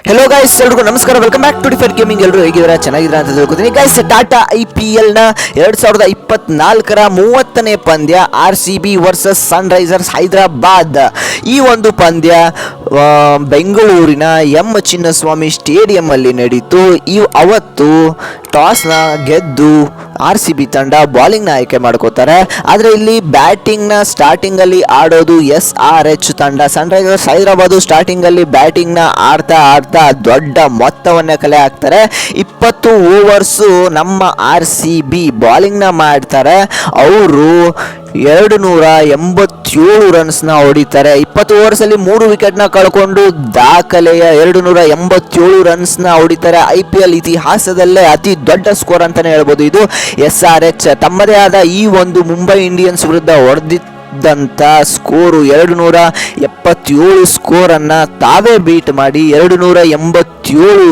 Hello guys, ಎಲ್ರಿಗೂ ನಮಸ್ಕಾರ. Welcome back to Differ Gaming. ಎಲ್ಲರೂ ಹೇಗಿದ್ದೀರಾ? ಚೆನ್ನಾಗಿದ್ದೀರಾ ಅಂತ ತಿಳ್ಕೊತೀನಿ ಗೈಸ್. ಟಾಟಾ IPL ನ 2024ರ 30ನೇ ಪಂದ್ಯ RCB ವರ್ಸಸ್ ಸನ್ರೈಸರ್ಸ್ ಹೈದರಾಬಾದ್. ಈ ಒಂದು ಪಂದ್ಯ ಬೆಂಗಳೂರಿನ ಎಂ ಚಿನ್ನಸ್ವಾಮಿ ಸ್ಟೇಡಿಯಂ ಅಲ್ಲಿ ನಡೀತು. ಅವತ್ತು ಟಾಸ್ನ ಗೆದ್ದು RCB ತಂಡ ಬಾಲಿಂಗ್ನ ಆಯ್ಕೆ ಮಾಡ್ಕೋತಾರೆ. ಆದರೆ ಇಲ್ಲಿ ಬ್ಯಾಟಿಂಗ್ನ ಸ್ಟಾರ್ಟಿಂಗಲ್ಲಿ ಆಡೋದು SRH ತಂಡ. ಸನ್ರೈಸರ್ಸ್ ಹೈದರಾಬಾದ್ ಸ್ಟಾರ್ಟಿಂಗಲ್ಲಿ ಬ್ಯಾಟಿಂಗ್ನ ಆಡ್ತಾ ದೊಡ್ಡ ಮೊತ್ತವನ್ನೇ ಕಲೆ ಹಾಕ್ತಾರೆ. 20 ಓವರ್ಸು ನಮ್ಮ RCB ಬಾಲಿಂಗ್ನ ಮಾಡ್ತಾರೆ. ಅವರು 287 ರನ್ಸ್ನ ಹೊಡಿತಾರೆ. 20 ಓವರ್ಸಲ್ಲಿ 3 ವಿಕೆಟ್ನ ಕಳ್ಕೊಂಡು ದಾಖಲೆಯ 287 ರನ್ಸ್ನ ಹೊಡಿತಾರೆ. IPL ಇತಿಹಾಸದಲ್ಲೇ ಅತಿ ದೊಡ್ಡ ಸ್ಕೋರ್ ಅಂತಾನೆ ಹೇಳ್ಬೋದು. ಇದು SRH ತಮ್ಮದೇ ಆದ ಈ ಒಂದು ಮುಂಬೈ ಇಂಡಿಯನ್ಸ್ ವಿರುದ್ಧ ಹೊಡೆದಿದ್ದಂಥ ಸ್ಕೋರು 277 ಸ್ಕೋರನ್ನು ತಾವೇ ಬೀಟ್ ಮಾಡಿ 287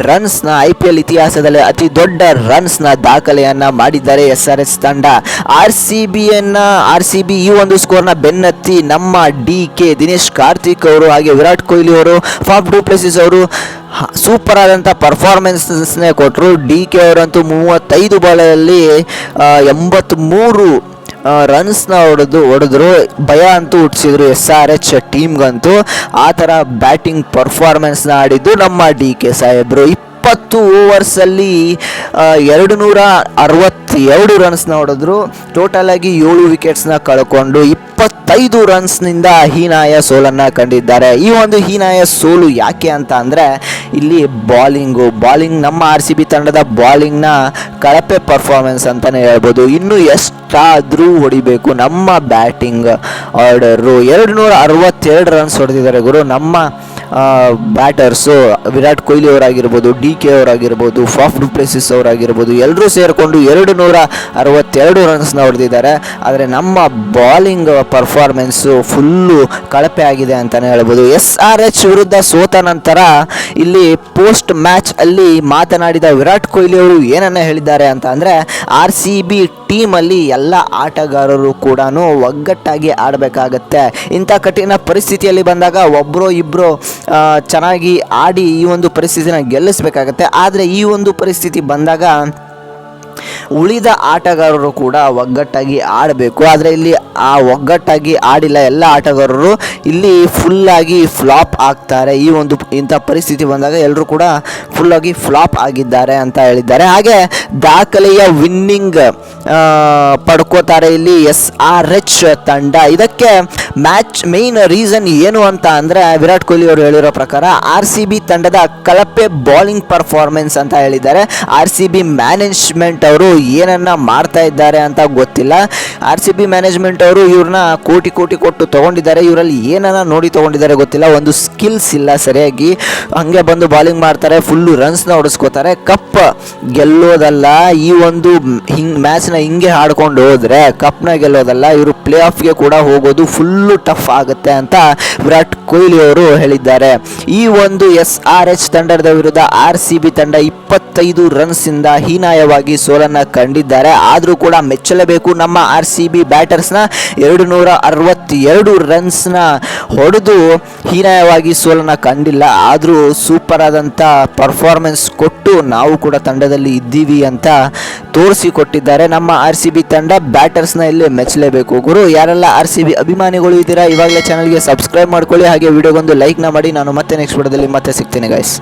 ರನ್ಸ್ನ IPL ಇತಿಹಾಸದಲ್ಲಿ ಅತಿ ದೊಡ್ಡ ರನ್ಸ್ನ ದಾಖಲೆಯನ್ನು ಮಾಡಿದ್ದಾರೆ SRH ತಂಡ. RCB ಈ ಒಂದು ಸ್ಕೋರ್ನ ಬೆನ್ನತ್ತಿ ನಮ್ಮ DK ದಿನೇಶ್ ಕಾರ್ತಿಕ್ ಅವರು ಹಾಗೆ ವಿರಾಟ್ ಕೊಹ್ಲಿ ಅವರು, ಫಾಫ್ ಡು ಪ್ಲೆಸಿಸ್ ಅವರು ಸೂಪರ್ ಆದಂಥ ಪರ್ಫಾರ್ಮೆನ್ಸ್ನೇ ಕೊಟ್ಟರು. DK ಅವರಂತೂ 35 ಬಾಲಲ್ಲಿ 83 ರನ್ಸ್ನ ಹೊಡೆದ್ರು. ಭಯ ಅಂತೂ ಹುಟ್ಟಿಸಿದ್ರು SRH ಟೀಮ್ಗಂತೂ. ಆ ಥರ ಬ್ಯಾಟಿಂಗ್ ಪರ್ಫಾರ್ಮೆನ್ಸ್ನ ಆಡಿದ್ದು ನಮ್ಮ DK ಸಾಹೇಬರು. 20 ಓವರ್ಸಲ್ಲಿ 262 ರನ್ಸ್ನ ಹೊಡೆದ್ರು. ಟೋಟಲ್ ಆಗಿ 7 ವಿಕೆಟ್ಸ್ನ ಕಳ್ಕೊಂಡು 25 ರನ್ಸ್ನಿಂದ ಹೀನಾಯ ಸೋಲನ್ನು ಕಂಡಿದ್ದಾರೆ. ಈ ಒಂದು ಹೀನಾಯ ಸೋಲು ಯಾಕೆ ಅಂತ ಅಂದರೆ ಇಲ್ಲಿ ಬಾಲಿಂಗ್ ನಮ್ಮ RCB ತಂಡದ ಬಾಲಿಂಗ್ನ ಕಳಪೆ ಪರ್ಫಾರ್ಮೆನ್ಸ್ ಅಂತಲೇ ಹೇಳ್ಬೋದು. ಇನ್ನು ಎಷ್ಟಾದರೂ ಹೊಡಿಬೇಕು ನಮ್ಮ ಬ್ಯಾಟಿಂಗ್ ಆರ್ಡರು. 262 ರನ್ಸ್ ಹೊಡೆದಿದ್ದಾರೆ ಗುರು ನಮ್ಮ ಬ್ಯಾಟರ್ಸು. ವಿರಾಟ್ ಕೊಹ್ಲಿ ಅವರಾಗಿರ್ಬೋದು, DK ಅವರಾಗಿರ್ಬೋದು, ಫಾಫ್ ಡು ಪ್ಲೆಸಿಸ್ ಅವರಾಗಿರ್ಬೋದು, ಎಲ್ಲರೂ ಸೇರಿಕೊಂಡು 262 ರನ್ಸ್ನ ಹೊಡೆದಿದ್ದಾರೆ. ಆದರೆ ನಮ್ಮ ಬಾಲಿಂಗ್ ಪರ್ಫಾರ್ಮೆನ್ಸು ಫುಲ್ಲು ಕಳಪೆ ಆಗಿದೆ ಅಂತಲೇ ಹೇಳ್ಬೋದು. SRH ವಿರುದ್ಧ ಸೋತ ನಂತರ ಇಲ್ಲಿ ಪೋಸ್ಟ್ ಮ್ಯಾಚ್ ಅಲ್ಲಿ ಮಾತನಾಡಿದ ವಿರಾಟ್ ಕೊಹ್ಲಿ ಅವರು ಏನನ್ನ ಹೇಳಿದ್ದಾರೆ ಅಂತ ಅಂದರೆ RCB ಟೀಮಲ್ಲಿ ಎಲ್ಲ ಆಟಗಾರರು ಕೂಡ ಒಗ್ಗಟ್ಟಾಗಿ ಆಡಬೇಕಾಗತ್ತೆ. ಇಂಥ ಕಠಿಣ ಪರಿಸ್ಥಿತಿಯಲ್ಲಿ ಬಂದಾಗ ಒಬ್ಬರೋ ಇಬ್ಬರು ಚೆನ್ನಾಗಿ ಆಡಿ ಈ ಒಂದು ಪರಿಸ್ಥಿತಿನ ಗೆಲ್ಲಿಸಬೇಕಾಗತ್ತೆ. ಆದರೆ ಈ ಒಂದು ಪರಿಸ್ಥಿತಿ ಬಂದಾಗ ಉಳಿದ ಆಟಗಾರರು ಕೂಡ ಒಗ್ಗಟ್ಟಾಗಿ ಆಡಬೇಕು. ಆದರೆ ಇಲ್ಲಿ ಆ ಒಗ್ಗಟ್ಟಾಗಿ ಆಡಿಲ್ಲ ಎಲ್ಲ ಆಟಗಾರರು. ಇಲ್ಲಿ ಫುಲ್ಲಾಗಿ ಫ್ಲಾಪ್ ಆಗ್ತಾರೆ. ಇಂಥ ಪರಿಸ್ಥಿತಿ ಬಂದಾಗ ಎಲ್ಲರೂ ಕೂಡ ಫುಲ್ಲಾಗಿ ಫ್ಲಾಪ್ ಆಗಿದ್ದಾರೆ ಅಂತ ಹೇಳಿದ್ದಾರೆ. ಹಾಗೆ ದಾಖಲೆಯ ವಿನ್ನಿಂಗ್ ಪಡ್ಕೋತಾರೆ ಇಲ್ಲಿ SRH ತಂಡ. ಇದಕ್ಕೆ ಮೇನ್ ರೀಸನ್ ಏನು ಅಂತ ಅಂದರೆ ವಿರಾಟ್ ಕೊಹ್ಲಿ ಅವರು ಹೇಳಿರೋ ಪ್ರಕಾರ RCB ತಂಡದ ಕಳಪೆ ಬಾಲಿಂಗ್ ಪರ್ಫಾರ್ಮೆನ್ಸ್ ಅಂತ ಹೇಳಿದ್ದಾರೆ. RCB ಮ್ಯಾನೇಜ್ಮೆಂಟ್ ಅವರು ಏನನ್ನ ಮಾಡ್ತಾ ಇದ್ದಾರೆ ಅಂತ ಗೊತ್ತಿಲ್ಲ. RCB ಮ್ಯಾನೇಜ್ಮೆಂಟ್ ಅವರು ಇವ್ರನ್ನ ಕೋಟಿ ಕೊಟ್ಟು ತಗೊಂಡಿದ್ದಾರೆ. ಇವರಲ್ಲಿ ಏನನ್ನ ನೋಡಿ ತಗೊಂಡಿದ್ದಾರೆ ಗೊತ್ತಿಲ್ಲ. ಒಂದು ಸ್ಕಿಲ್ಸ್ ಇಲ್ಲ ಸರಿಯಾಗಿ. ಹಂಗೆ ಬಂದು ಬಾಲಿಂಗ್ ಮಾಡ್ತಾರೆ, ಫುಲ್ಲು ರನ್ಸ್ನ ಹೊಡೆಸ್ಕೋತಾರೆ. ಕಪ್ ಗೆಲ್ಲೋದಲ್ಲ, ಈ ಒಂದು ಮ್ಯಾಚ್ನ ಹಿಂಗೆ ಆಡ್ಕೊಂಡು ಹೋದ್ರೆ ಕಪ್ನ ಗೆಲ್ಲೋದಲ್ಲ, ಇವರು ಪ್ಲೇ ಆಫ್ಗೆ ಕೂಡ ಹೋಗೋದು ಫುಲ್ಲು ಟಫ್ ಆಗುತ್ತೆ ಅಂತ ವಿರಾಟ್ ಕೊಹ್ಲಿ ಅವರು ಹೇಳಿದ್ದಾರೆ. ಈ ಒಂದು SRH ತಂಡದ ವಿರುದ್ಧ RCB ತಂಡ 25 ರನ್ಸಿಂದ ಹೀನಾಯವಾಗಿ ಸೋಲನ್ನು ಕಂಡಿದ್ದಾರೆ. ಆದರೂ ಕೂಡ ಮೆಚ್ಚಲೇಬೇಕು ನಮ್ಮ RCB ಬ್ಯಾಟರ್ಸ್ನ. 262 ರನ್ಸ್ನ ಹೊಡೆದು ಹೀನಾಯವಾಗಿ ಸೋಲನ್ನು ಕಂಡಿಲ್ಲ. ಆದರೂ ಸೂಪರ್ ಆದಂಥ ಪರ್ಫಾರ್ಮೆನ್ಸ್ ಕೊಟ್ಟು ನಾವು ಕೂಡ ತಂಡದಲ್ಲಿ ಇದ್ದೀವಿ ಅಂತ ತೋರಿಸಿಕೊಟ್ಟಿದ್ದಾರೆ ನಮ್ಮ RCB ತಂಡ. ಬ್ಯಾಟರ್ಸ್ನ ಇಲ್ಲಿ ಮೆಚ್ಚಲೇಬೇಕು ಗುರು. ಯಾರೆಲ್ಲ RCB ಅಭಿಮಾನಿಗಳು ಇದ್ದೀರಾ ಇವಾಗಲೇ ಚಾನಲ್ಗೆ ಸಬ್ಸ್ಕ್ರೈಬ್ ಮಾಡ್ಕೊಳ್ಳಿ. ಹಾಗೆ ವಿಡಿಯೋಗೊಂದು ಲೈಕ್ನ ಮಾಡಿ. ನಾನು ಮತ್ತೆ ನೆಕ್ಸ್ಟ್ ವಿಡಿಯೋದಲ್ಲಿ ಮತ್ತೆ ಸಿಗ್ತೀನಿ ಗೈಸ್.